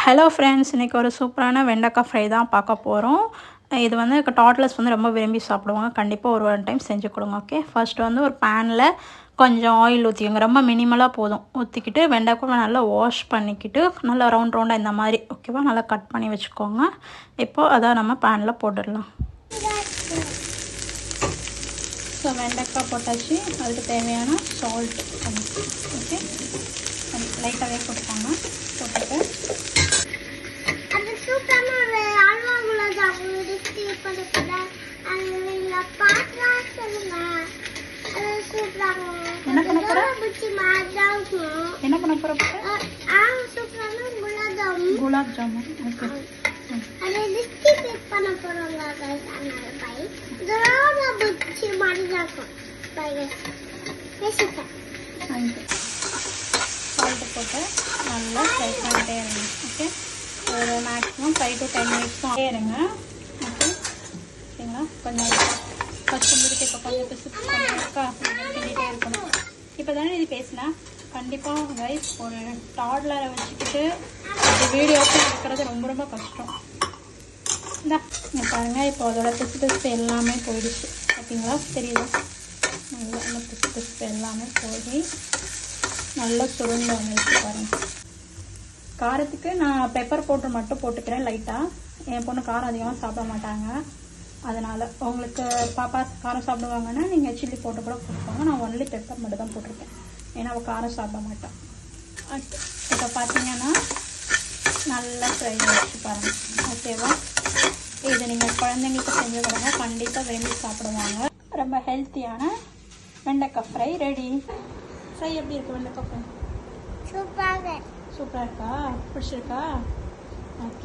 Hello friends, இன்றைக்கி ஒரு சூப்பரான வெண்டைக்காய் ஃப்ரை தான் பார்க்க போகிறோம். இது வந்து டாட்லர்ஸ் வந்து ரொம்ப விரும்பி சாப்பிடுவாங்க. கண்டிப்பாக ஒரு டைம் செஞ்சு கொடுங்க. ஓகே, ஃபர்ஸ்ட் வந்து ஒரு பேனில் கொஞ்சம் ஆயில் ஊற்றிக்கோங்க. ரொம்ப மினிமலாக போதும். ஊற்றிக்கிட்டு வெண்டைக்காய் நல்லா வாஷ் பண்ணிக்கிட்டு நல்லா ரவுண்டாக இந்த மாதிரி ஓகேவா நல்லா கட் பண்ணி வச்சுக்கோங்க. இப்போது அதை நம்ம பேனில் போட்டுடலாம். ஸோ வெண்டைக்காய் போட்டாச்சு. அதுக்கு தேவையான சால்ட் ஓகே லைட்டாகவே போட்டுக்கோங்க. போட்டுட்டு என்ன பண்ண போற குலாப் ஜாமுன். ஓகே, சால்ட்டு போட்டு நல்லா ஃப்ரை பண்ணிட்டே இருங்க. ஓகே, ஒரு மேக்ஸிமம் 5 to 10 மினிட்ஸும் இருங்க. ஓகே, சரிங்களா? கொஞ்சம் ஃபஸ்ட்டு முடிக்க இப்போ கொஞ்சம் பிசு பண்ணிக்கா கிண்டிகிட்டே இருக்கணும். இப்போ தானே இது பேசினா கண்டிப்பாக கைஸ் ஒரு டாட்லரை வச்சுக்கிட்டு அது வீடியோஸ் இருக்கிறது ரொம்ப ரொம்ப கஷ்டம். இந்தா பாருங்கள், இப்போ அதோட பிசு எல்லாமே போயிடுச்சு. பார்த்தீங்களா? தெரியுது, நல்லா அந்த பிசு எல்லாமே போய் நல்லா சுருண்டு வந்துடுச்சு பாருங்கள். காரத்துக்கு நான் பெப்பர் பவுடர் மட்டும் போட்டுக்கிறேன் லைட்டாக. என் பொண்ணு காரம் அதிகமாக சாப்பிட மாட்டாங்க. அதனால் உங்களுக்கு பாப்பா காரம் சாப்பிடுவாங்கன்னா நீங்கள் சில்லி போட்டு கூட போட்டுக்கோங்க. நான் ஒன்லி பெப்பர் மட்டும் தான் போட்டிருக்கேன், ஏன்னா அவள் காரம் சாப்பிட மாட்டான். இப்போ பார்த்தீங்கன்னா நல்லா ஃப்ரை ஆகிடுச்சு பாருங்கள். ஓகேவா? இது நீங்கள் குழந்தைங்களுக்கு செஞ்சு கொடுங்க, கண்டிப்பாக விரும்பி சாப்பிடுவாங்க. ரொம்ப ஹெல்த்தியான வெண்டைக்காய் ஃப்ரை ரெடி. ஃப்ரை எப்படி இருக்குது வெண்டைக்காய் ஃப்ரை? சூப்பராக இருக்கா? பிடிச்சிருக்கா?